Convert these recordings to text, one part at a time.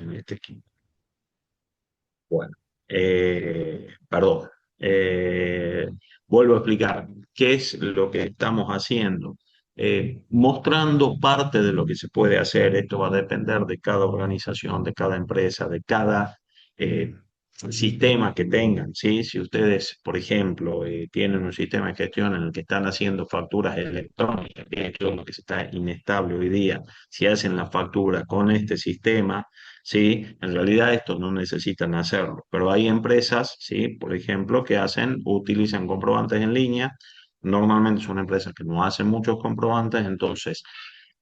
en este equipo. Bueno, perdón. Eh, Vuelvo a explicar qué es lo que estamos haciendo. Mostrando parte de lo que se puede hacer. Esto va a depender de cada organización, de cada empresa, de cada eh, sistema que tengan, ¿sí? Si ustedes, por ejemplo, tienen un sistema de gestión en el que están haciendo facturas electrónicas, que es lo que está inestable hoy día, si hacen la factura con este sistema, ¿sí? En realidad esto no necesitan hacerlo, pero hay empresas, ¿sí? Por ejemplo, que utilizan comprobantes en línea. Normalmente son empresas que no hacen muchos comprobantes, entonces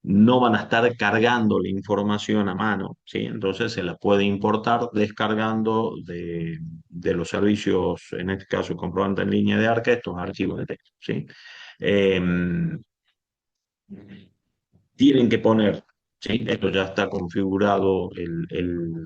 no van a estar cargando la información a mano, ¿sí? Entonces se la puede importar descargando de los servicios, en este caso comprobante en línea de Arca, estos archivos de texto, ¿sí? Em, Tienen que poner, ¿sí? Esto ya está configurado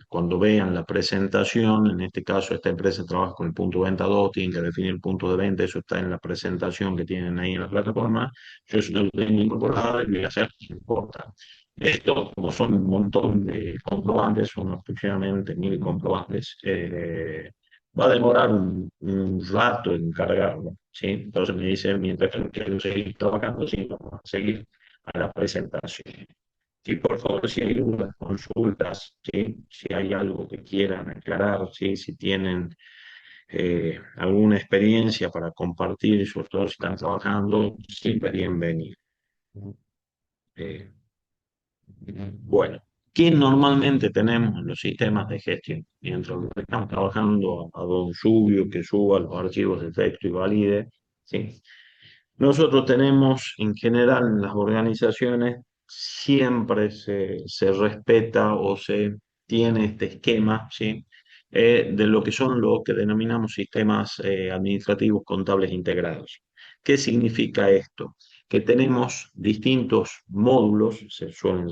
cuando vean la presentación. En este caso, esta empresa trabaja con el punto de venta 2, tienen que definir el punto de venta, eso está en la presentación que tienen ahí en la plataforma. Yo eso lo tengo incorporado y voy a hacer, no importa. Esto, como son un montón de comprobantes, son aproximadamente 1000 comprobantes, va a demorar un rato en cargarlo, ¿sí? Entonces me dice, mientras que quiero seguir trabajando, sí, vamos a seguir a la presentación. Y por favor, si hay dudas, consultas, ¿sí? Si hay algo que quieran aclarar, ¿sí? Si tienen alguna experiencia para compartir, sobre todo si están trabajando, siempre bienvenido. Eh, bueno, ¿qué normalmente tenemos en los sistemas de gestión? Mientras los que estamos trabajando a don Subio, que suba los archivos de texto y valide, ¿sí? Nosotros tenemos, en general, en las organizaciones, siempre se respeta o se tiene este esquema, ¿sí? De lo que son lo que denominamos sistemas administrativos contables integrados. ¿Qué significa esto? Que tenemos distintos módulos, se suelen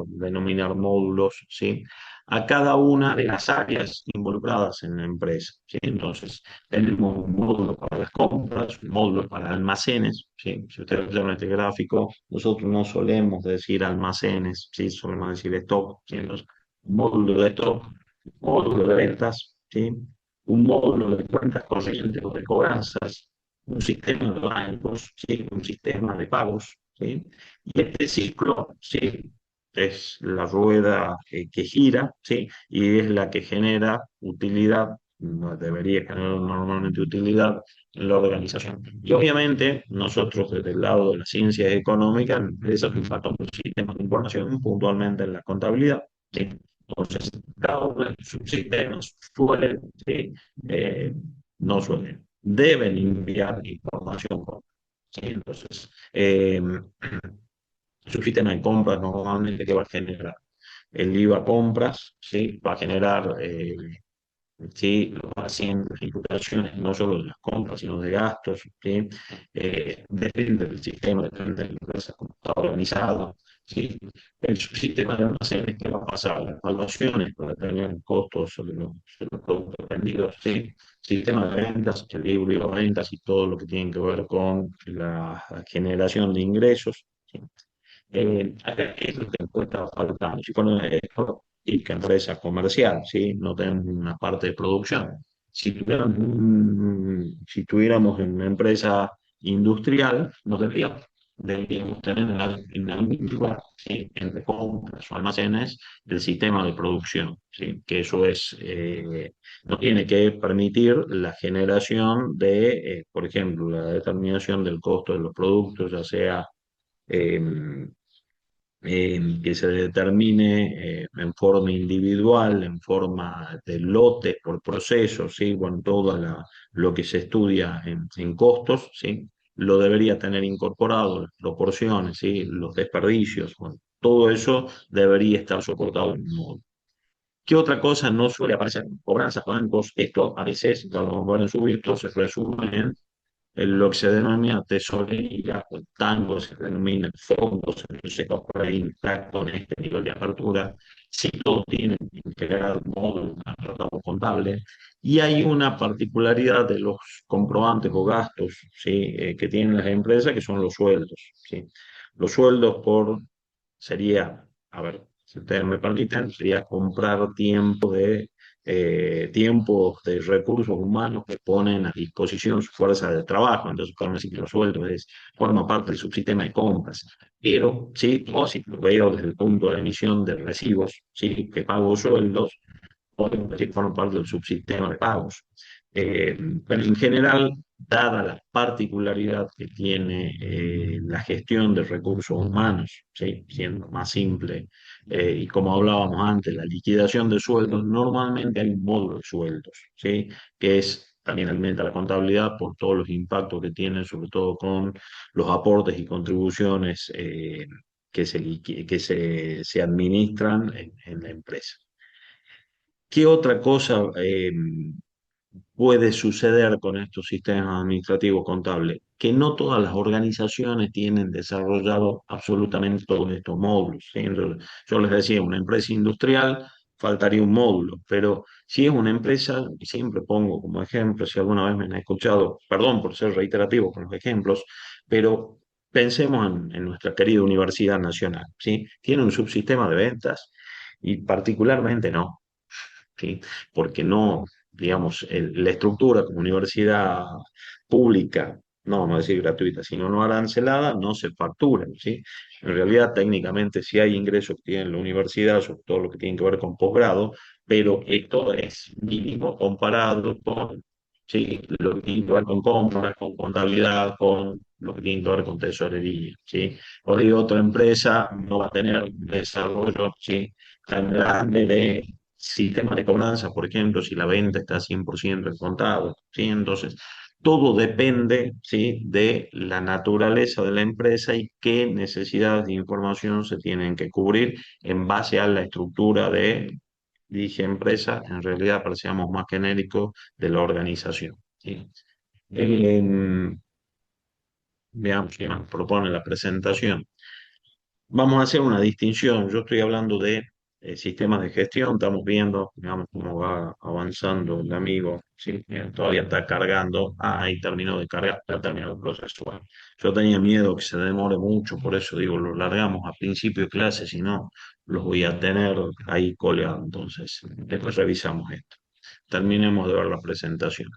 denominar módulos, ¿sí? A cada una de las áreas involucradas en la empresa, ¿sí? Entonces, tenemos un módulo para las compras, un módulo para almacenes, ¿sí? Si ustedes ven este gráfico, nosotros no solemos decir almacenes, ¿sí? Solemos decir stock, ¿sí? Entonces, un módulo de stock, un módulo de ventas, ¿sí? Un módulo de cuentas corrientes o de cobranzas, un sistema de bancos, ¿sí? Un sistema de pagos, ¿sí? Y este ciclo, ¿sí? Es la rueda que gira, ¿sí? Y es la que genera utilidad, no debería generar normalmente utilidad en la organización. Y obviamente nosotros desde el lado de las ciencias económicas, eso impacta los sistemas de información puntualmente en la contabilidad, ¿sí? Entonces, cada uno de sus sistemas suelen, ¿sí? Eh, no suelen, deben enviar información. ¿Sí? Entonces, su sistema de compras normalmente que va a generar el IVA compras, ¿sí? Va a generar ¿sí? Los asientos, imputaciones, no solo de las compras, sino de gastos, ¿sí? Depende del sistema, depende de la empresa, cómo está organizado, ¿sí? El subsistema de almacenes que va a pasar las evaluaciones para determinar costos de los productos vendidos, ¿sí? Sistema de ventas, el libro y las ventas y todo lo que tiene que ver con la generación de ingresos, ¿sí? Acá es lo que encuentra faltando. Si fuera esto, y que empresa comercial, ¿sí? No tenemos una parte de producción. Si tuviéramos una empresa industrial, no deberíamos tener en algún lugar, ¿sí? Entre compras o almacenes, el sistema de producción, ¿sí? Que eso no tiene que permitir la generación por ejemplo, la determinación del costo de los productos, ya sea eh, que se determine en forma individual, en forma de lote por proceso, ¿sí? Bueno, lo que se estudia en costos, ¿sí? Lo debería tener incorporado, las proporciones, ¿sí? Los desperdicios, bueno, todo eso debería estar soportado en un modo. ¿Qué otra cosa no suele aparecer? Cobranzas, bancos, esto a veces, cuando van a subir, todo se resume en lo que se denomina tesorería, o tango se denomina fondos, entonces por ahí está con este nivel de apertura. Si todos tienen integrado modo un tratado contable, y hay una particularidad de los comprobantes o gastos, ¿sí? Que tienen las empresas, que son los sueldos, ¿sí? Los sueldos sería, a ver, si ustedes me permiten, sería comprar tiempos de recursos humanos que ponen a disposición su fuerza de trabajo. Entonces, podemos decir que los sueldos forma parte de su sistema de compras. Pero, sí, o si lo veo desde el punto de emisión de recibos, sí, que pago sueldos, podemos decir que forma parte del subsistema de pagos. Eh, pero en general, dada la particularidad que tiene la gestión de recursos humanos, ¿sí? Siendo más simple, y como hablábamos antes, la liquidación de sueldos, normalmente hay un módulo de sueldos, ¿sí? Que es también alimenta la contabilidad por todos los impactos que tiene, sobre todo con los aportes y contribuciones que se administran en la empresa. ¿Qué otra cosa puede suceder con estos sistemas administrativos contables? Que no todas las organizaciones tienen desarrollado absolutamente todos estos módulos, ¿sí? Entonces, yo les decía, una empresa industrial faltaría un módulo, pero si es una empresa, y siempre pongo como ejemplo, si alguna vez me han escuchado, perdón por ser reiterativo con los ejemplos, pero pensemos en nuestra querida Universidad Nacional, ¿sí? Tiene un subsistema de ventas y particularmente no. ¿Sí? Porque no, digamos, la estructura como universidad pública, no decir gratuita, sino no arancelada, no se factura, ¿sí? En realidad, técnicamente, sí hay ingresos que tiene la universidad, sobre todo lo que tiene que ver con posgrado, pero esto es mínimo comparado con, ¿sí? Lo que tiene que ver con compras, con contabilidad, con lo que tiene que ver con tesorería, ¿sí? O digo, otra empresa no va a tener un desarrollo, ¿sí? Tan grande de sistemas de cobranza, por ejemplo, si la venta está 100% en contado, ¿sí? Entonces, todo depende, ¿sí? De la naturaleza de la empresa y qué necesidades de información se tienen que cubrir en base a la estructura de, dije empresa, en realidad parecíamos más genéricos de la organización, ¿sí? Veamos qué más propone la presentación. Vamos a hacer una distinción. Yo estoy hablando de sistemas de gestión. Estamos viendo, digamos, cómo va avanzando el amigo. ¿Sí? Todavía está cargando. Ah, ahí terminó de cargar, ya terminó el proceso. Bueno, yo tenía miedo que se demore mucho, por eso digo, lo largamos a principio de clase, si no, los voy a tener ahí colgados. Entonces, después revisamos esto. Terminemos de ver la presentación.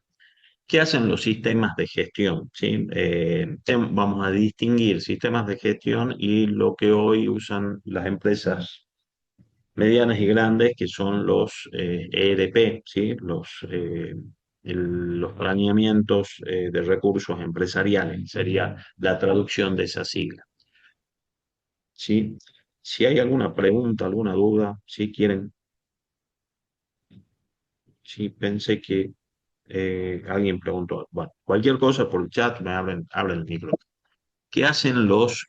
¿Qué hacen los sistemas de gestión? ¿Sí? Vamos a distinguir sistemas de gestión y lo que hoy usan las empresas medianas y grandes, que son los ERP, ¿sí? Los planeamientos de recursos empresariales, sería la traducción de esa sigla. ¿Sí? Si hay alguna pregunta, alguna duda, si quieren, sí, pensé que alguien preguntó. Bueno, cualquier cosa por el chat, me abren el micro. ¿Qué hacen los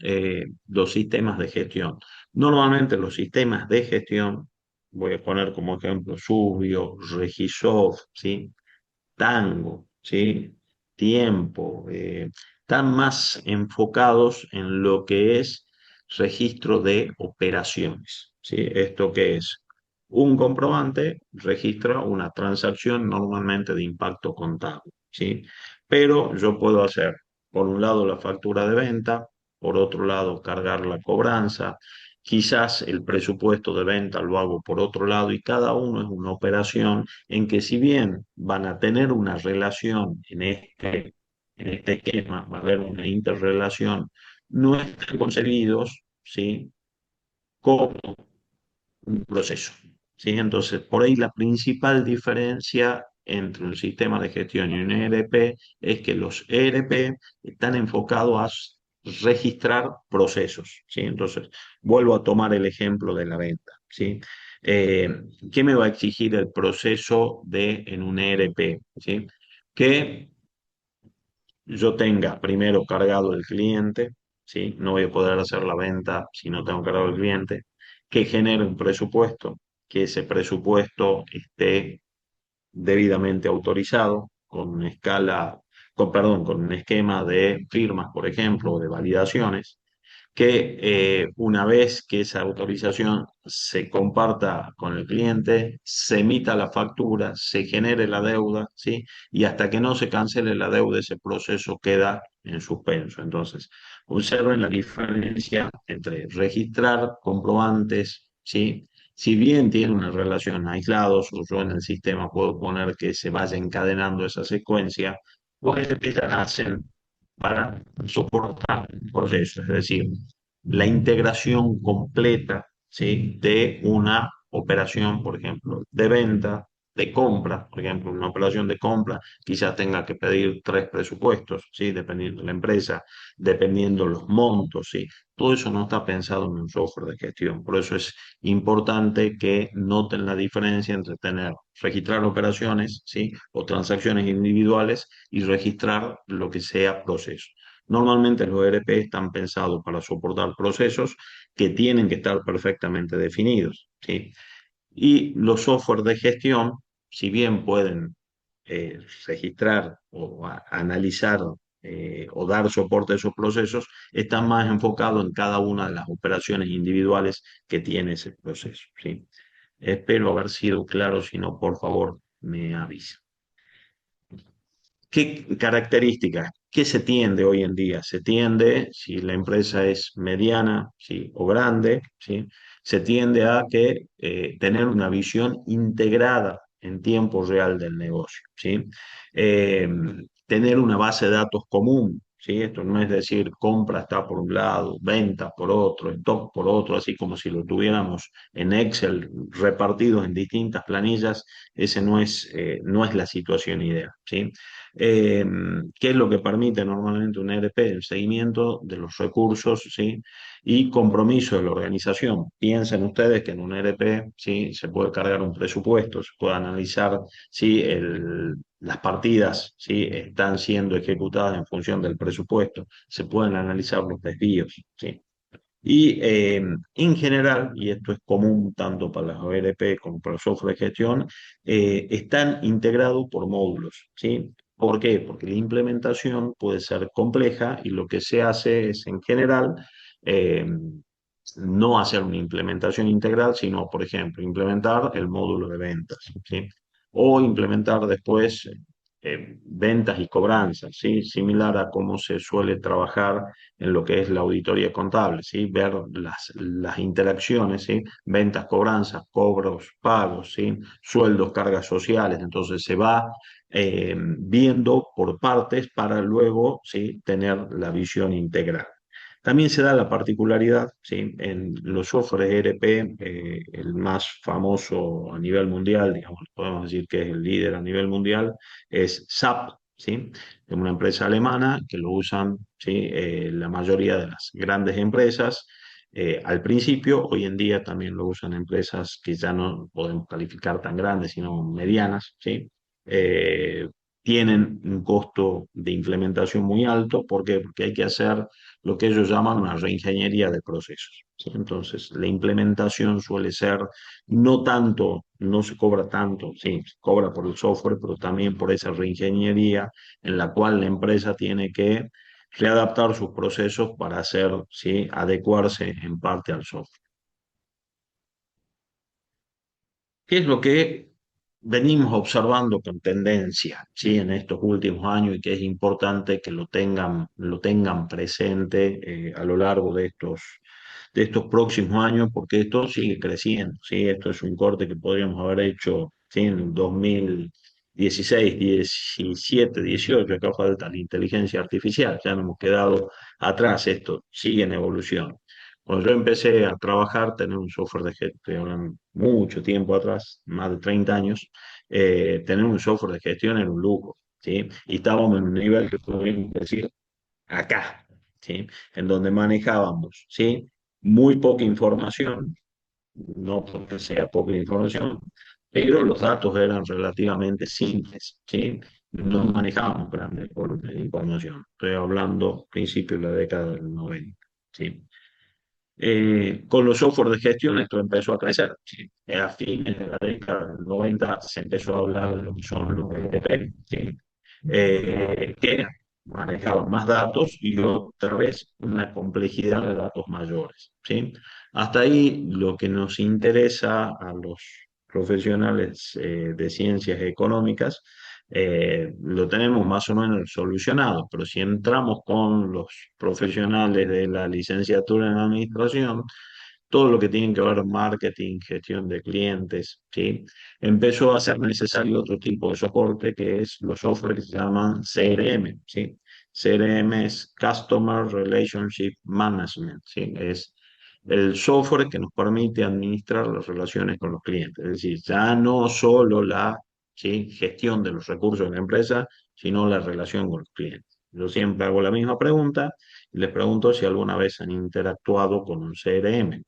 sistemas de gestión? Normalmente los sistemas de gestión, voy a poner como ejemplo Subio, Regisoft, ¿sí? Tango, ¿sí? Tiempo, están más enfocados en lo que es registro de operaciones, ¿sí? ¿Esto qué es? Un comprobante registra una transacción normalmente de impacto contable, ¿sí? Pero yo puedo hacer, por un lado, la factura de venta, por otro lado, cargar la cobranza, quizás el presupuesto de venta lo hago por otro lado y cada uno es una operación en que si bien van a tener una relación en este esquema, va a haber una interrelación, no están concebidos, ¿sí? Como un proceso, ¿sí? Entonces, por ahí la principal diferencia entre un sistema de gestión y un ERP es que los ERP están enfocados a registrar procesos, ¿sí? Entonces, vuelvo a tomar el ejemplo de la venta, ¿sí? Eh, ¿Qué me va a exigir el proceso en un ERP? ¿Sí? Que yo tenga primero cargado el cliente, ¿sí? No voy a poder hacer la venta si no tengo cargado el cliente, que genere un presupuesto, que ese presupuesto esté debidamente autorizado con una escala, perdón, con un esquema de firmas, por ejemplo, o de validaciones, que una vez que esa autorización se comparta con el cliente, se emita la factura, se genere la deuda, ¿sí? Y hasta que no se cancele la deuda, ese proceso queda en suspenso. Entonces, observen la diferencia entre registrar comprobantes, ¿sí? Si bien tiene una relación aislados, o yo en el sistema puedo poner que se vaya encadenando esa secuencia, los ERP ya nacen para soportar un proceso, es decir, la integración completa, ¿sí? De una operación, por ejemplo, de venta, de compra, por ejemplo, una operación de compra quizás tenga que pedir tres presupuestos, ¿sí? Dependiendo de la empresa, dependiendo los montos, ¿sí? Todo eso no está pensado en un software de gestión. Por eso es importante que noten la diferencia entre tener, registrar operaciones, ¿sí? O transacciones individuales y registrar lo que sea proceso. Normalmente los ERP están pensados para soportar procesos que tienen que estar perfectamente definidos, ¿sí? Y los software de gestión, si bien pueden registrar o analizar o dar soporte a esos procesos, están más enfocados en cada una de las operaciones individuales que tiene ese proceso, ¿sí? Espero haber sido claro, si no, por favor, me avisa. ¿Qué características? ¿Qué se tiende hoy en día? Se tiende, si la empresa es mediana, ¿sí? O grande, ¿sí? Se tiende a que tener una visión integrada en tiempo real del negocio, ¿sí? Eh, Tener una base de datos común, ¿sí? Esto no es decir compra está por un lado, venta por otro, stock por otro, así como si lo tuviéramos en Excel repartidos en distintas planillas. Ese no es la situación ideal, ¿sí? Eh, ¿Qué es lo que permite normalmente un ERP? El seguimiento de los recursos, ¿sí? Y compromiso de la organización. Piensen ustedes que en un ERP, ¿sí? Se puede cargar un presupuesto, se puede analizar si las partidas, ¿sí? Están siendo ejecutadas en función del presupuesto, se pueden analizar los desvíos, ¿sí? Y en general, y esto es común tanto para las ORP como para los software de gestión, están integrados por módulos, ¿sí? ¿Por qué? Porque la implementación puede ser compleja y lo que se hace es, en general, eh, no hacer una implementación integral, sino, por ejemplo, implementar el módulo de ventas, ¿sí? O implementar después ventas y cobranzas, ¿sí? Similar a cómo se suele trabajar en lo que es la auditoría contable, ¿sí? Ver las interacciones, ¿sí? Ventas, cobranzas, cobros, pagos, ¿sí? Sueldos, cargas sociales. Entonces se va viendo por partes para luego, ¿sí? Tener la visión integral. También se da la particularidad, ¿sí? En los softwares ERP, el más famoso a nivel mundial, digamos, podemos decir que es el líder a nivel mundial, es SAP, ¿sí? Es una empresa alemana que lo usan, ¿sí? La mayoría de las grandes empresas. Al principio, hoy en día también lo usan empresas que ya no podemos calificar tan grandes, sino medianas, ¿sí? Eh, Tienen un costo de implementación muy alto. ¿Por qué? Porque hay que hacer lo que ellos llaman una reingeniería de procesos, ¿sí? Entonces, la implementación suele ser no tanto, no se cobra tanto, sí, se cobra por el software, pero también por esa reingeniería en la cual la empresa tiene que readaptar sus procesos para hacer, ¿sí? Adecuarse en parte al software. ¿Qué es lo que venimos observando con tendencia, ¿sí? En estos últimos años y que es importante que lo tengan presente a lo largo de estos próximos años, porque esto sigue creciendo, ¿sí? Esto es un corte que podríamos haber hecho, ¿sí? En 2016, 17, 18, acá falta la inteligencia artificial, ya no hemos quedado atrás, esto sigue en evolución. Cuando yo empecé a trabajar, tener un software de gestión, estoy hablando mucho tiempo atrás, más de 30 años, tener un software de gestión era un lujo, ¿sí? Y estábamos en un nivel que podríamos decir acá, ¿sí? En donde manejábamos, ¿sí? Muy poca información, no porque sea poca información, pero los datos eran relativamente simples, ¿sí? No manejábamos grandes volúmenes de información. Estoy hablando principios de la década del 90, ¿sí? Con los software de gestión esto empezó a crecer, ¿sí? A fines de la década del 90 se empezó a hablar de lo que son los EDP, ¿sí? Que manejaban más datos y otra vez una complejidad de datos mayores, ¿sí? Hasta ahí lo que nos interesa a los profesionales de ciencias económicas lo tenemos más o menos solucionado, pero si entramos con los profesionales de la licenciatura en administración, todo lo que tiene que ver marketing, gestión de clientes, ¿sí? Empezó a ser necesario otro tipo de soporte que es los software que se llaman CRM, ¿sí? CRM es Customer Relationship Management, ¿sí? Es el software que nos permite administrar las relaciones con los clientes, es decir, ya no solo la, ¿sí?, gestión de los recursos de la empresa, sino la relación con los clientes. Yo siempre hago la misma pregunta y les pregunto si alguna vez han interactuado con un CRM.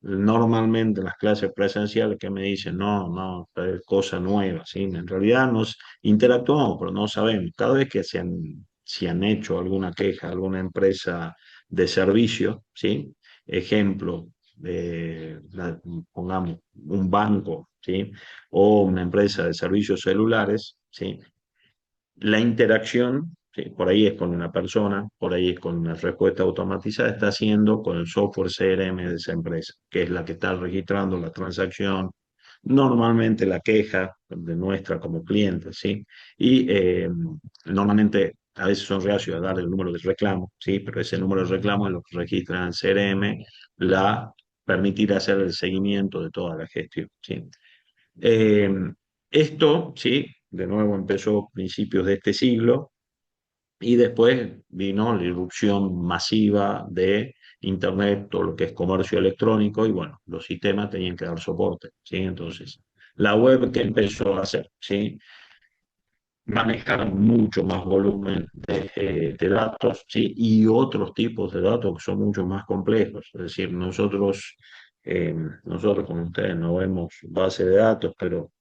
Normalmente en las clases presenciales que me dicen, no, no, es cosa nueva, ¿sí? En realidad nos interactuamos, pero no sabemos. Cada vez que se han hecho alguna queja, alguna empresa de servicio, ¿sí? Ejemplo, pongamos un banco, ¿sí? O una empresa de servicios celulares, ¿sí? La interacción, sí, por ahí es con una persona, por ahí es con una respuesta automatizada, está haciendo con el software CRM de esa empresa, que es la que está registrando la transacción, normalmente la queja de nuestra como cliente, ¿sí? Y normalmente a veces son reacios a dar el número de reclamo, ¿sí? Pero ese número de reclamo es lo que registra en el CRM, la permitir hacer el seguimiento de toda la gestión, ¿sí? Eh, Esto, sí, de nuevo empezó a principios de este siglo y después vino la irrupción masiva de Internet, todo lo que es comercio electrónico y bueno, los sistemas tenían que dar soporte, ¿sí? Entonces, la web que empezó a hacer, ¿sí? Manejar mucho más volumen de datos, ¿sí? Y otros tipos de datos que son mucho más complejos. Es decir, nosotros con ustedes no vemos base de datos, pero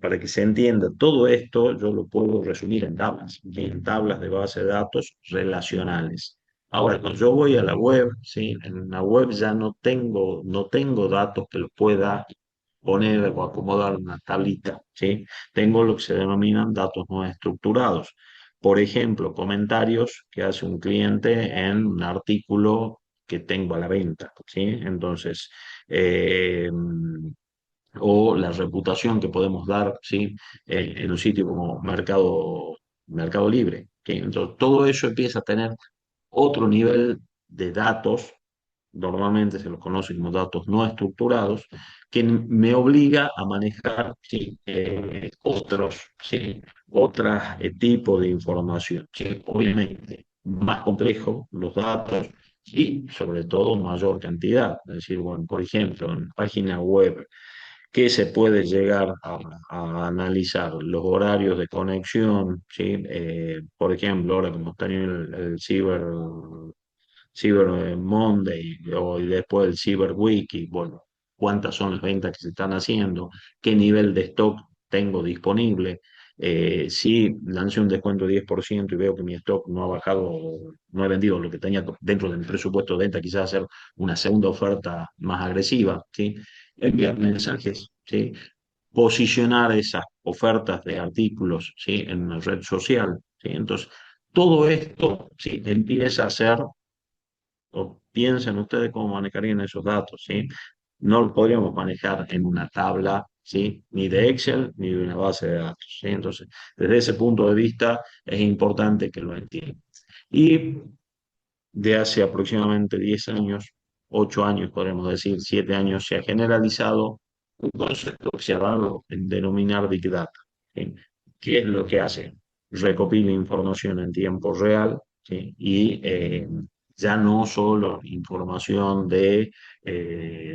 para que se entienda, todo esto yo lo puedo resumir en tablas de base de datos relacionales. Ahora, cuando yo voy a la web, ¿sí? En la web ya no tengo datos que los pueda poner o acomodar en una tablita, ¿sí? Tengo lo que se denominan datos no estructurados. Por ejemplo, comentarios que hace un cliente en un artículo que tengo a la venta, ¿sí? Entonces, eh, o la reputación que podemos dar, ¿sí? En un sitio como Mercado Libre, ¿sí? Entonces, todo eso empieza a tener otro nivel de datos, normalmente se los conoce como datos no estructurados, que me obliga a manejar, ¿sí? Otros tipos de información, ¿sí? Obviamente más complejo los datos y sobre todo mayor cantidad. Es decir, bueno, por ejemplo, en página web que se puede llegar a analizar los horarios de conexión, ¿sí? Por ejemplo, ahora como está el Cyber Monday y después el Cyber Week, y bueno, cuántas son las ventas que se están haciendo, qué nivel de stock tengo disponible. Si lancé un descuento de 10% y veo que mi stock no ha bajado, no he vendido lo que tenía dentro de mi presupuesto de venta, quizás hacer una segunda oferta más agresiva, ¿sí? Enviar mensajes, ¿sí? Posicionar esas ofertas de artículos, ¿sí? En una red social, ¿sí? Entonces, todo esto, ¿sí? Empieza a ser, o piensen ustedes cómo manejarían esos datos, ¿sí? No los podríamos manejar en una tabla, ¿sí? Ni de Excel ni de una base de datos, ¿sí? Entonces, desde ese punto de vista es importante que lo entiendan. Y de hace aproximadamente 10 años, 8 años, podemos decir, 7 años, se ha generalizado un concepto que se ha dado en denominar Big Data, ¿sí? ¿Qué es lo que hace? Recopila información en tiempo real, ¿sí? Y ya no solo información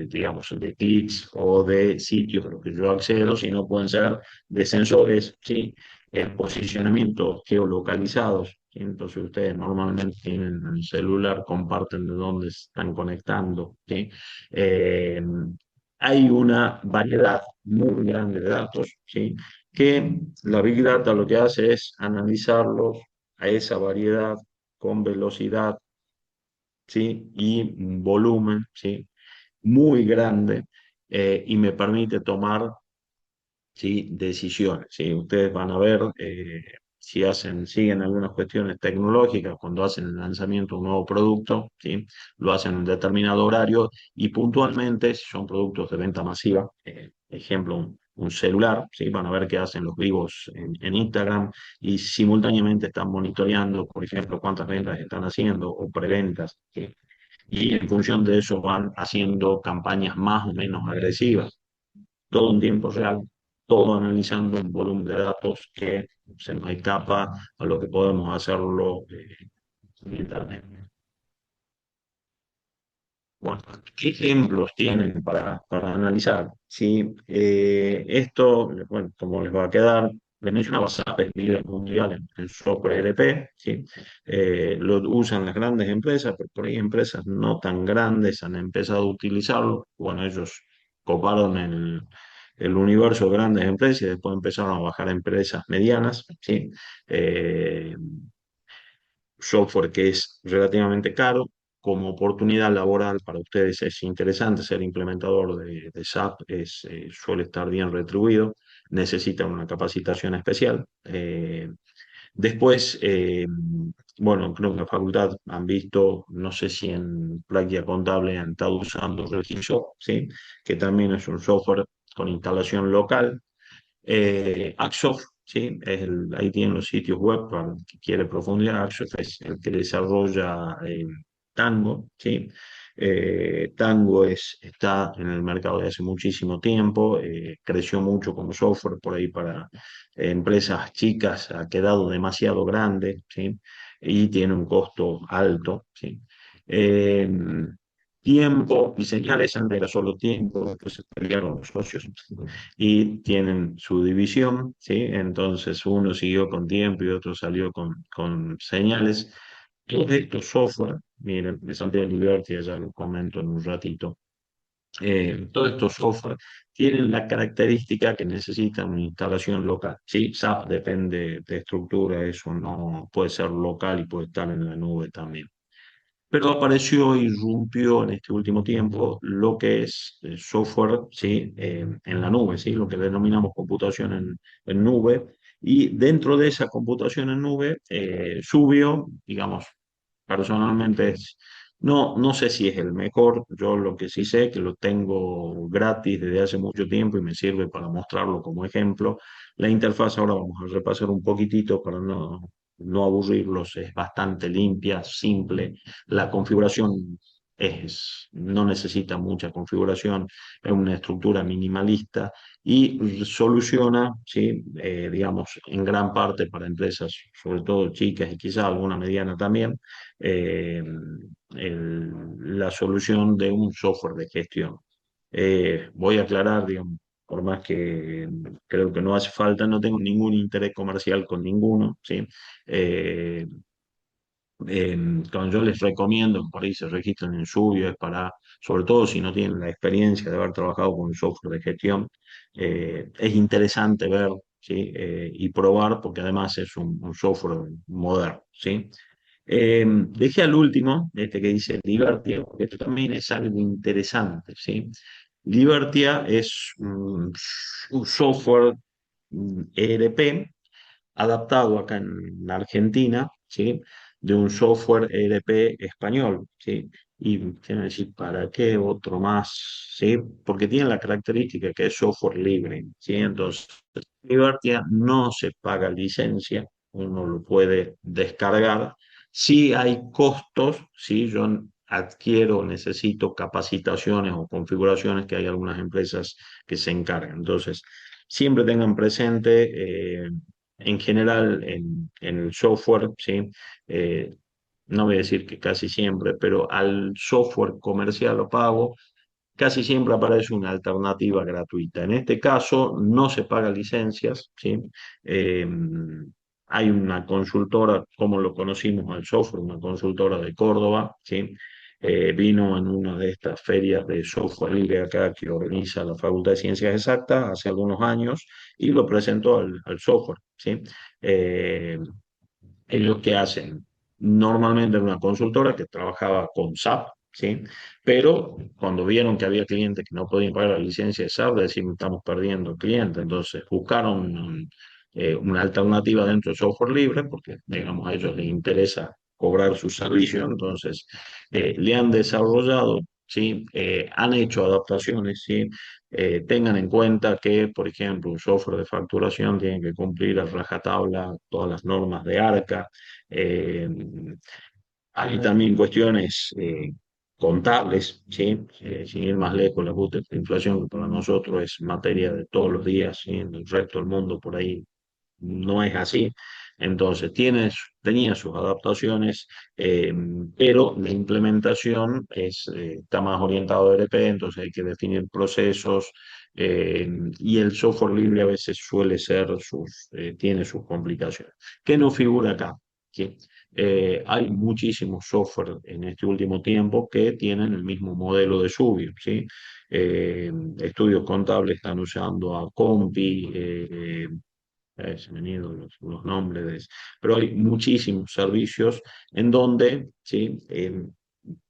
digamos, de clics o de sitios a los que yo accedo, sino pueden ser de sensores, ¿sí? Posicionamientos geolocalizados, ¿sí? Entonces ustedes normalmente tienen el celular, comparten de dónde se están conectando, ¿sí? Eh, Hay una variedad muy grande de datos, ¿sí? Que la Big Data lo que hace es analizarlos a esa variedad con velocidad, ¿sí? Y un volumen, ¿sí? Muy grande, y me permite tomar, ¿sí? Decisiones, ¿sí? Ustedes van a ver, si siguen algunas cuestiones tecnológicas, cuando hacen el lanzamiento de un nuevo producto, ¿sí? Lo hacen en un determinado horario y puntualmente, si son productos de venta masiva, ejemplo, un celular, ¿sí? Van a ver que hacen los vivos en Instagram y simultáneamente están monitoreando, por ejemplo, cuántas ventas están haciendo o preventas, ¿sí? y en función de eso van haciendo campañas más o menos agresivas, todo en tiempo real, todo analizando un volumen de datos que se nos escapa a lo que podemos hacerlo en Internet. Bueno, ¿qué ejemplos tienen para analizar? Sí, esto, bueno, como les va a quedar, les mencionaba SAP es líder mundial en software ERP, ¿sí? Lo usan las grandes empresas, pero por ahí empresas no tan grandes han empezado a utilizarlo. Bueno, ellos coparon el universo de grandes empresas y después empezaron a bajar a empresas medianas, ¿sí? Eh, Software que es relativamente caro. Como oportunidad laboral para ustedes es interesante ser implementador de SAP, suele estar bien retribuido, necesita una capacitación especial. Después, bueno, creo que en la facultad han visto, no sé si en práctica contable han estado usando Regisoft, ¿sí? Que también es un software con instalación local. Axof, ¿sí? Ahí tienen los sitios web para el que quiere profundizar. Axof es el que desarrolla Tango, ¿sí? Tango está en el mercado de hace muchísimo tiempo, creció mucho como software por ahí para empresas chicas, ha quedado demasiado grande, ¿sí? Y tiene un costo alto, ¿sí? Eh, Tiempo y señales, antes era solo tiempo, después se pelearon los socios y tienen su división, ¿sí? Entonces uno siguió con tiempo y otro salió con señales. Todos estos software, miren, de Santiago Liberty, ya lo comento en un ratito, todos estos software tienen la característica que necesitan una instalación local, ¿sí? SAP depende de estructura, eso no puede ser local y puede estar en la nube también. Pero apareció, irrumpió en este último tiempo lo que es software, ¿sí? En la nube, ¿sí? Lo que denominamos computación en nube. Y dentro de esa computación en nube subió, digamos, personalmente no sé si es el mejor, yo lo que sí sé que lo tengo gratis desde hace mucho tiempo y me sirve para mostrarlo como ejemplo. La interfaz ahora vamos a repasar un poquitito para no aburrirlos, es bastante limpia, simple, la configuración no necesita mucha configuración, es una estructura minimalista y soluciona, ¿sí? Digamos, en gran parte para empresas, sobre todo chicas y quizá alguna mediana también, eh, la solución de un software de gestión. Voy a aclarar, digamos, por más que creo que no hace falta, no tengo ningún interés comercial con ninguno, ¿sí? Eh, Cuando yo les recomiendo que por ahí se registren en Subio es para, sobre todo si no tienen la experiencia de haber trabajado con software de gestión, es interesante ver, ¿sí? Y probar porque además es un software moderno, ¿sí? Dejé al último, este que dice Libertia, porque esto también es algo interesante, ¿sí? Libertia es un software ERP adaptado acá en Argentina, ¿sí? De un software ERP español, ¿sí? Y tienen que decir, ¿para qué otro más? ¿Sí? Porque tiene la característica que es software libre, ¿sí? Entonces, Libertia no se paga licencia, uno lo puede descargar. Sí hay costos, ¿sí? Yo adquiero, necesito capacitaciones o configuraciones que hay algunas empresas que se encargan. Entonces, siempre tengan presente en general en el software, ¿sí? Eh, no voy a decir que casi siempre, pero al software comercial o pago, casi siempre aparece una alternativa gratuita. En este caso, no se paga licencias, ¿sí? Eh, Hay una consultora, como lo conocimos al software, una consultora de Córdoba, ¿sí? Vino en una de estas ferias de software libre acá que organiza la Facultad de Ciencias Exactas hace algunos años y lo presentó al software, ¿sí? Eh, Ellos que hacen, normalmente era una consultora que trabajaba con SAP, ¿sí? Pero cuando vieron que había clientes que no podían pagar la licencia de SAP, decían, estamos perdiendo clientes. Entonces buscaron una alternativa dentro del software libre, porque, digamos, a ellos les interesa cobrar su servicio. Entonces, le han desarrollado, ¿sí? Han hecho adaptaciones, ¿sí? Tengan en cuenta que, por ejemplo, un software de facturación tiene que cumplir a rajatabla todas las normas de ARCA. Eh, Hay también cuestiones contables, ¿sí? Sin ir más lejos, el ajuste de la inflación, que para nosotros es materia de todos los días, ¿sí? En el resto del mundo por ahí no es así. Entonces, tenía sus adaptaciones, eh, pero la implementación está más orientado a ERP, entonces hay que definir procesos, y el software libre a veces tiene sus complicaciones. ¿Qué no figura acá? Que hay muchísimos software en este último tiempo que tienen el mismo modelo de Subio, ¿sí? Estudios contables están usando a Compi, se me han ido los nombres, pero hay muchísimos servicios en donde, ¿sí?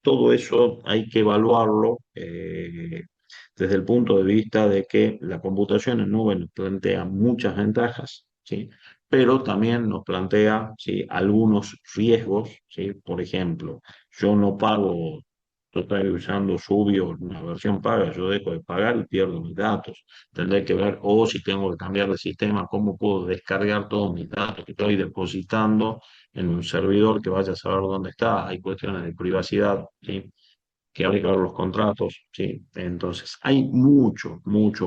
Todo eso hay que evaluarlo desde el punto de vista de que la computación en nube nos plantea muchas ventajas, ¿sí? Pero también nos plantea, ¿sí? Algunos riesgos, ¿sí? Por ejemplo, yo no pago, yo estoy usando Subio, una versión paga, yo dejo de pagar y pierdo mis datos. Tendré que ver, o si tengo que cambiar de sistema, cómo puedo descargar todos mis datos que estoy depositando en un servidor que vaya a saber dónde está. Hay cuestiones de privacidad, ¿sí? Que habría que ver los contratos, ¿sí? Entonces, hay mucho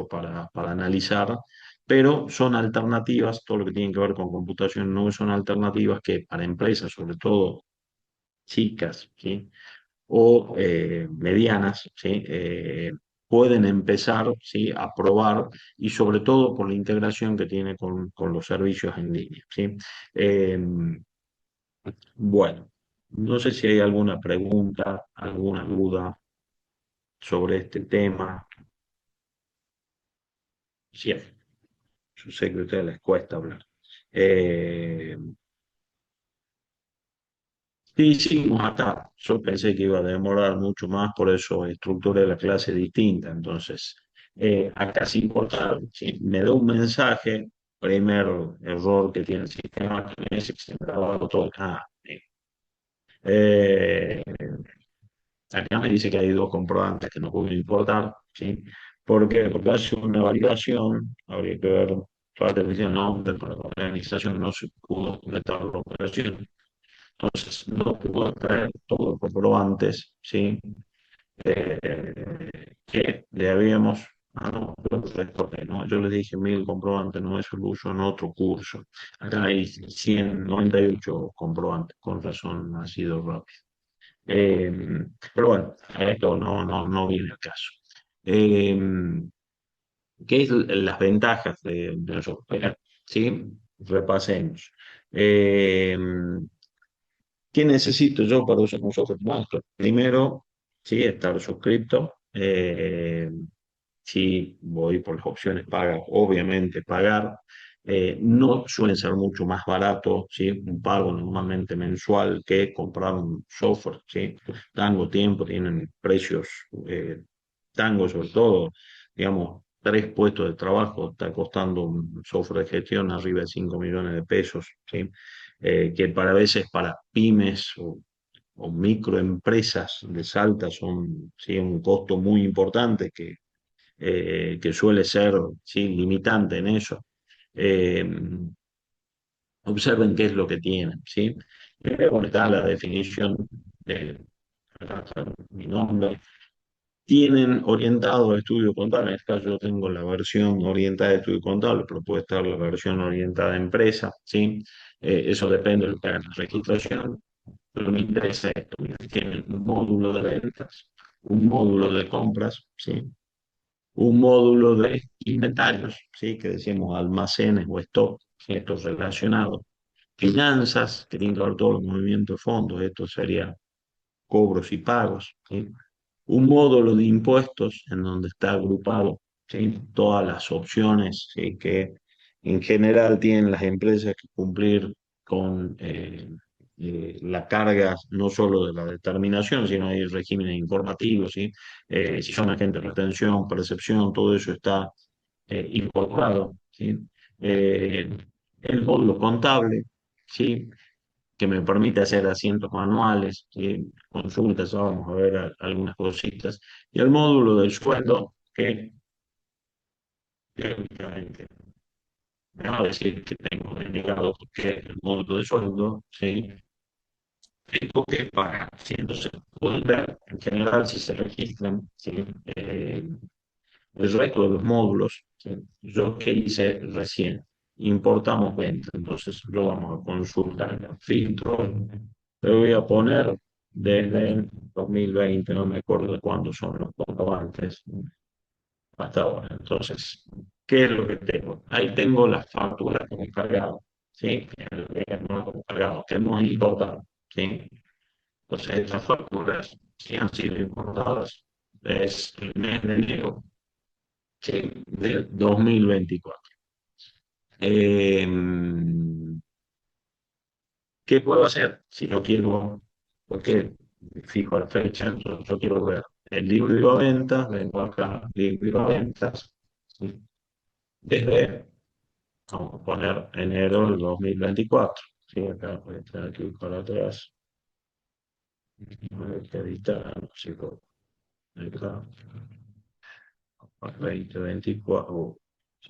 para analizar, pero son alternativas, todo lo que tiene que ver con computación no son alternativas que para empresas, sobre todo chicas, ¿sí? O medianas, ¿sí? Pueden empezar, ¿sí? A probar y sobre todo por la integración que tiene con los servicios en línea, ¿sí? Eh, bueno, no sé si hay alguna pregunta, alguna duda sobre este tema. Sí, yo sé que a ustedes les cuesta hablar. Eh, sí, hicimos acá. Yo pensé que iba a demorar mucho más, por eso estructuré la clase distinta. Entonces, acá es importante, si me da un mensaje, primer error que tiene el sistema, que es que se me ha grabado todo. Eh, Acá me dice que hay dos comprobantes que no pueden importar, ¿sí? ¿Por qué? Porque hace una validación, habría que ver parte de no, pero la organización no se pudo completar la operación. Entonces, no pudo traer todos los comprobantes, ¿sí? Que le habíamos... Ah, no, yo lo reporté, ¿no? Yo les dije 1000 comprobantes, no, eso lo uso en otro curso. Acá hay 198 comprobantes, con razón ha sido rápido. Eh, pero bueno, esto no viene al caso. Eh, ¿Qué es las ventajas de los software? ¿Sí? Repasemos. Eh, ¿Qué necesito yo para usar un software master? Primero, sí, estar suscrito. Si voy por las opciones pagas, obviamente pagar. No suelen ser mucho más barato, ¿sí? Un pago normalmente mensual que comprar un software, ¿sí? Tango tiempo, tienen precios, Tango sobre todo, digamos, 3 puestos de trabajo, está costando un software de gestión arriba de 5 millones de pesos, ¿sí? Que para veces para pymes o microempresas de Salta son, ¿sí? Un costo muy importante que suele ser, ¿sí? Limitante en eso. Eh, Observen qué es lo que tienen, ¿sí? Bueno, está la definición de mi nombre. Tienen orientado a estudio contable. En este caso yo tengo la versión orientada a estudio contable, pero puede estar la versión orientada a empresa, ¿sí? Eso depende de lo que hagan la registración. Pero me interesa esto. Mira, tienen un módulo de ventas, un módulo de compras, ¿sí? Un módulo de inventarios, ¿sí? Que decimos almacenes o stock, ¿sí? Esto es relacionado. Finanzas, que tienen que ver todos los movimientos de fondos, esto sería cobros y pagos, ¿sí? Un módulo de impuestos en donde está agrupado, ¿sí? Todas las opciones, ¿sí? Que en general tienen las empresas que cumplir con la carga no solo de la determinación, sino hay regímenes informativos, ¿sí? Si son agentes de retención, percepción, todo eso está incorporado, ¿sí? Eh, el módulo contable, ¿sí? Que me permite hacer asientos manuales, ¿sí? Consultas, vamos a ver algunas cositas. Y el módulo del sueldo, que teóricamente me va a decir que tengo denegado porque el módulo de sueldo, ¿sí? tengo que pagar. ¿Sí? Entonces, pueden ver en general si se registran, ¿sí? Eh, el resto de los módulos. ¿Sí? Yo que hice recién, importamos venta, entonces lo vamos a consultar en el filtro. Le voy a poner desde el 2020, no me acuerdo de cuándo son los comprobantes hasta ahora. Entonces, ¿qué es lo que tengo? Ahí tengo las facturas que hemos cargado, ¿sí? No hemos cargado, que hemos importado, ¿sí? Entonces, estas facturas, si han sido importadas, es el mes de enero, ¿sí? Del 2024. Eh, ¿Qué puedo hacer si no quiero? Porque fijo la fecha, entonces yo quiero ver el libro iba a ventas, vengo acá, libro iba a ventas, ¿sí? Desde, vamos a poner enero del 2024. Sí, acá voy a tener que ir para atrás. Voy a editar, no sé cómo. Acá, 2024.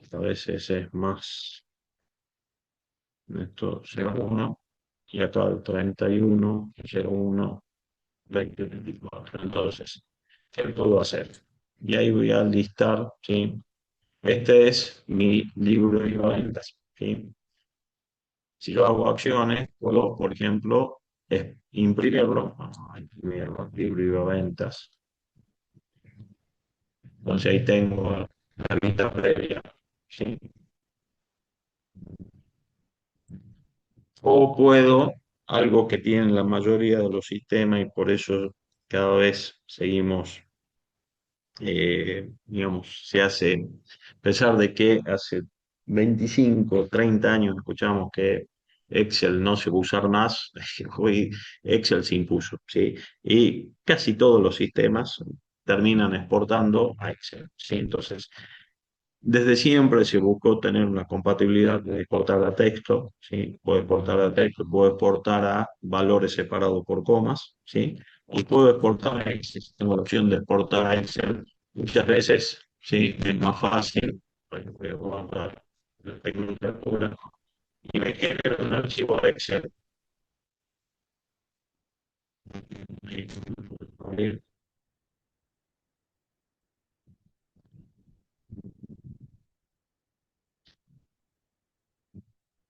Esta vez ese es más. Esto 01. Y acá el 31, 01, 2024. Entonces, ¿qué puedo hacer? Y ahí voy a listar, ¿sí? Este es mi libro de ventas, ¿sí? Si yo hago acciones, puedo, por ejemplo, imprimirlo, imprimirlo, libro de ventas. Entonces ahí tengo la vista previa, ¿sí? O puedo, algo que tienen la mayoría de los sistemas y por eso cada vez seguimos, digamos, se hace, a pesar de que hace 25 30 años escuchamos que Excel no se va a usar más, hoy Excel se impuso, ¿sí? Y casi todos los sistemas terminan exportando a Excel, ¿sí? Entonces, desde siempre se buscó tener una compatibilidad de exportar a texto, ¿sí? Puedo exportar a texto, puedo exportar a valores separados por comas, ¿sí? Y puedo exportar a Excel. Tengo la opción de exportar a Excel. Muchas veces, ¿sí? Es más fácil. Pues, voy a guardar la tecnología y me genera un archivo de Excel. Y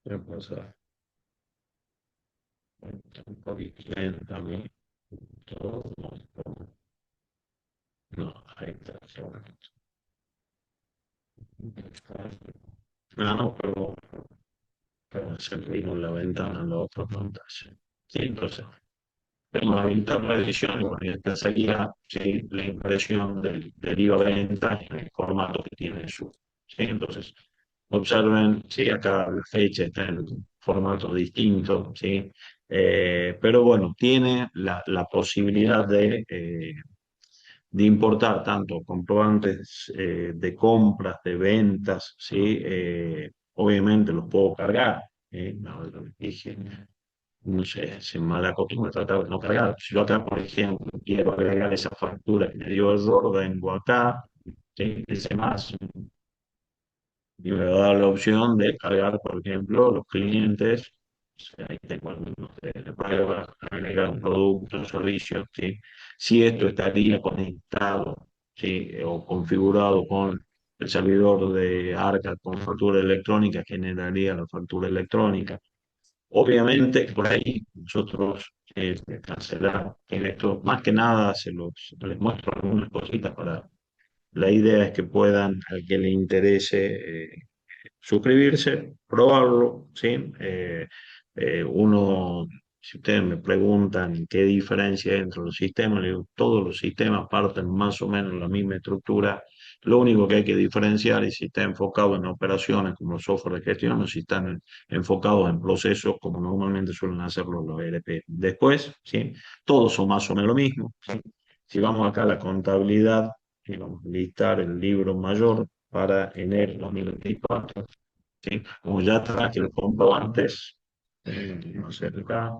voy a pasar un poquito también. Todo, no, ahí está. Ah, no, pero se vino la ventana en la otra pantalla. Sí, entonces, tengo la ventana de edición y bueno, y acá salía, sí, la impresión del IVA venta en el formato que tiene su. Sí, entonces, observen, sí, acá la fecha está en formato distinto, sí, pero bueno, tiene la posibilidad de importar tanto comprobantes de compras, de ventas, ¿sí? Obviamente los puedo cargar, no, lo dije, no sé, se mala costumbre tratar de no cargar. Si yo acá, por ejemplo, quiero agregar esa factura que me dio error, vengo acá, ¿sí? Dice más, y me va a dar la opción de cargar, por ejemplo, los clientes. O sea, ahí tengo algunos de pruebas, agregar un producto, un servicio, ¿sí? Si esto estaría conectado, ¿sí? O configurado con el servidor de Arca con factura electrónica, generaría la factura electrónica. Obviamente, por ahí nosotros cancelar en esto, más que nada les muestro algunas cositas para la idea es que puedan, al que le interese, suscribirse, probarlo, ¿sí? Uno, si ustedes me preguntan qué diferencia hay entre los sistemas, le digo, todos los sistemas parten más o menos la misma estructura. Lo único que hay que diferenciar es si está enfocado en operaciones como los software de gestión o si están enfocados en procesos como normalmente suelen hacerlo los ERP. Después, ¿sí? Todos son más o menos lo mismo, ¿sí? Si vamos acá a la contabilidad, y vamos a listar el libro mayor para enero 2024. ¿Sí? Como ya traje los comprobantes, no sé, acá,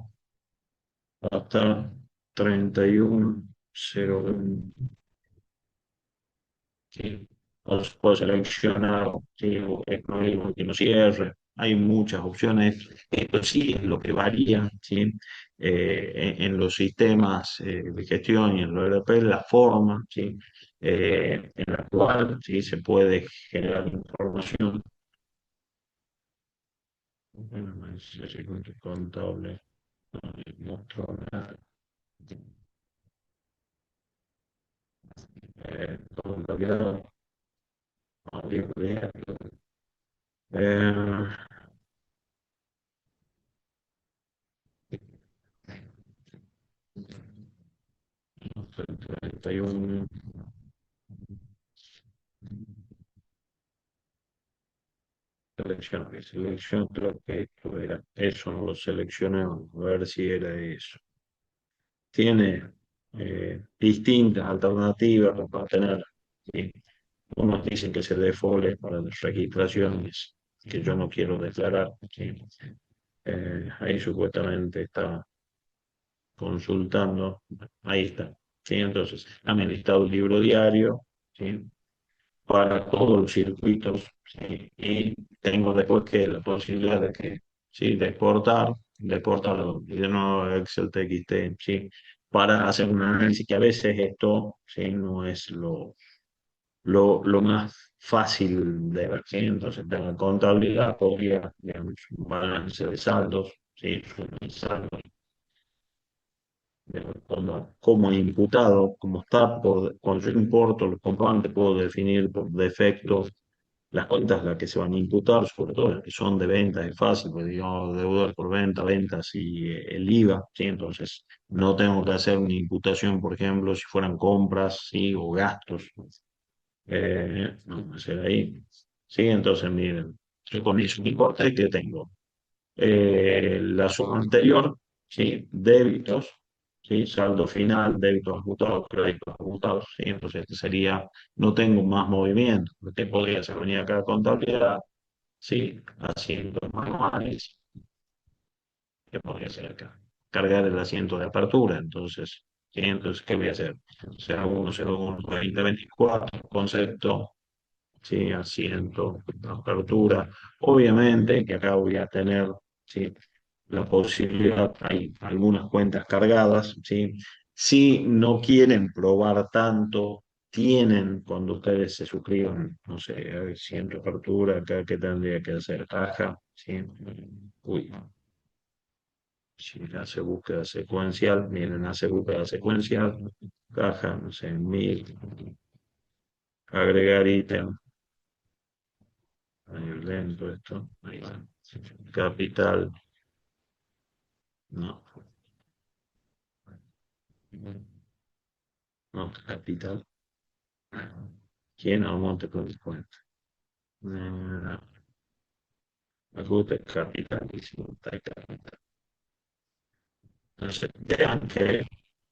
hasta 31/01, ¿sí? Puedo seleccionar, ¿sí? El último cierre. hay muchas opciones. Esto sí es lo que varía, ¿sí? En los sistemas de gestión y en los ERP, la forma, ¿sí? En la cual ¿sí? se puede generar información. Bueno, es contable, no le muestro nada. Contabilidad, auditoría, eh, no sé, 31 selecciones. Selección, creo que esto era, eso no lo seleccioné, a ver si era eso. Tiene distintas alternativas para tener. ¿Sí? Unos dicen que se default para las registraciones que yo no quiero declarar. ¿Sí? Ahí supuestamente está consultando. Ahí está. ¿Sí? Entonces, han listado un libro diario. ¿Sí? Para todos los circuitos, ¿sí? Y tengo después que la posibilidad de que, sí, de exportarlo de nuevo a Excel TXT, sí, para hacer un análisis que a veces esto, sí, no es lo más fácil de ver, sí. Entonces, tengo contabilidad, podría, digamos, un balance de saldos, sí, suma y saldos, como imputado, como está, cuando yo importo los comprobantes, puedo definir por defecto las cuentas las que se van a imputar, sobre todo las que son de venta, es fácil, porque digamos deudor por venta, ventas y el IVA, ¿sí? Entonces no tengo que hacer una imputación, por ejemplo, si fueran compras, ¿sí? O gastos. No, hacer ahí. Sí, entonces miren, yo con eso, no importa que tengo la suma anterior, ¿sí? Débitos, ¿sí? Saldo final, débitos ajustado, créditos ajustados, ¿sí? Entonces este sería, no tengo más movimiento. Usted podría hacer venir acá a contabilidad, ¿sí? Haciendo manuales, ¿qué podría hacer acá? Cargar el asiento de apertura, entonces, ¿sí? Entonces, ¿qué voy a hacer? 01, 01, 20, 24, concepto, ¿sí? Asiento, apertura. Obviamente que acá voy a tener, ¿sí? La posibilidad, hay algunas cuentas cargadas, ¿sí? Si no quieren probar tanto, tienen, cuando ustedes se suscriban, no sé, siento apertura, acá que tendría que hacer caja, ¿sí? Uy, si hace búsqueda secuencial, miren, hace búsqueda secuencial, caja, no sé, 1000, agregar ítem, ahí lento esto, ahí va. Capital, no, no, capital. ¿Quién aumenta con descuento? Eh, ajuste capital y capital. Entonces, vean que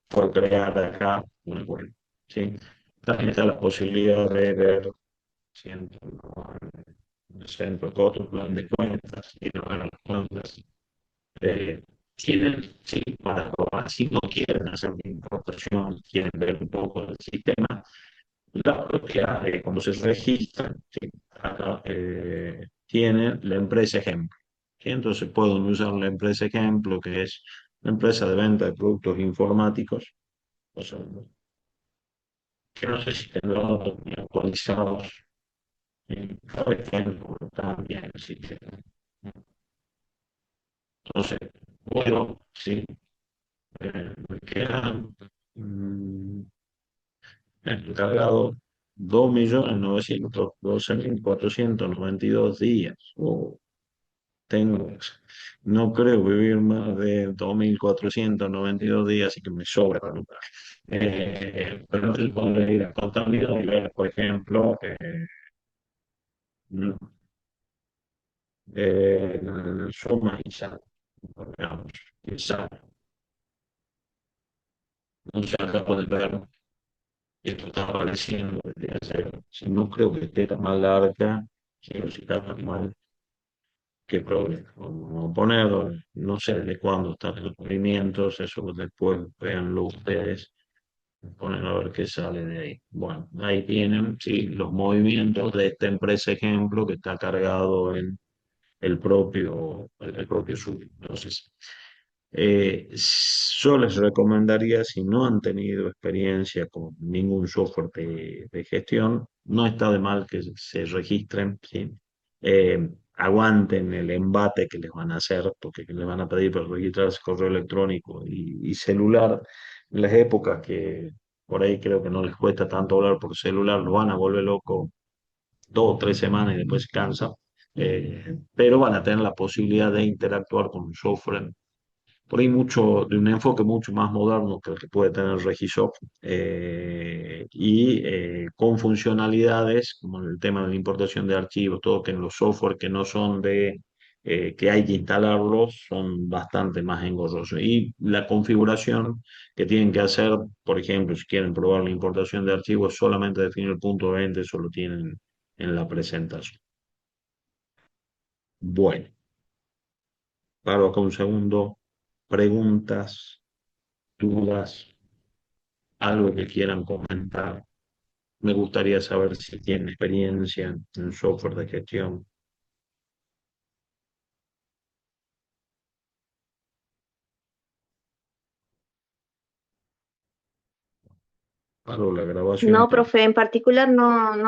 por crear acá una cuenta. ¿Sí? También está la posibilidad de ver siento, centro, otro plan de cuentas y no van las cuentas. Eh, tienen, sí, para probar, si no quieren hacer una importación, quieren ver un poco del sistema, la propia, cuando se registran, ¿sí? Acá tienen la empresa ejemplo. ¿Sí? Entonces pueden usar la empresa ejemplo, que es la empresa de venta de productos informáticos, o sea, que no sé si tendrán actualizados por ejemplo, también existe. Entonces, bueno, sí, me quedan encargado 2.912.492 días. Tengo, no creo vivir más de 2.492 días, así que me sobra. ¿No? Pero no se puede ir a contabilidad y ver, por ejemplo, suma y saldo, digamos, y saldo. Entonces acá puedes ver que esto está apareciendo desde hace, si no creo que esté tan mal larga, pero si está tan mal, qué problema. Vamos a poner, no sé de cuándo están los movimientos, eso después véanlo ustedes, ponen a ver qué sale de ahí. Bueno, ahí tienen, sí, los movimientos de esta empresa ejemplo que está cargado el propio Zoom. Entonces, yo les recomendaría, si no han tenido experiencia con ningún software de gestión, no está de mal que se registren, ¿sí? Aguanten el embate que les van a hacer, porque les van a pedir para registrarse correo electrónico y celular. En las épocas que por ahí creo que no les cuesta tanto hablar por celular, lo van a volver loco 2 o 3 semanas y después se cansa. Pero van a tener la posibilidad de interactuar con un software por ahí mucho, de un enfoque mucho más moderno que el que puede tener Regisoft, con funcionalidades como el tema de la importación de archivos, todo que en los software que no son que hay que instalarlos, son bastante más engorrosos. Y la configuración que tienen que hacer, por ejemplo, si quieren probar la importación de archivos, solamente definir el punto 20, eso lo tienen en la presentación. Bueno, paro acá un segundo. Preguntas, dudas, algo que quieran comentar. Me gustaría saber si tienen experiencia en software de gestión. Paro la grabación. No, profe, en particular no, no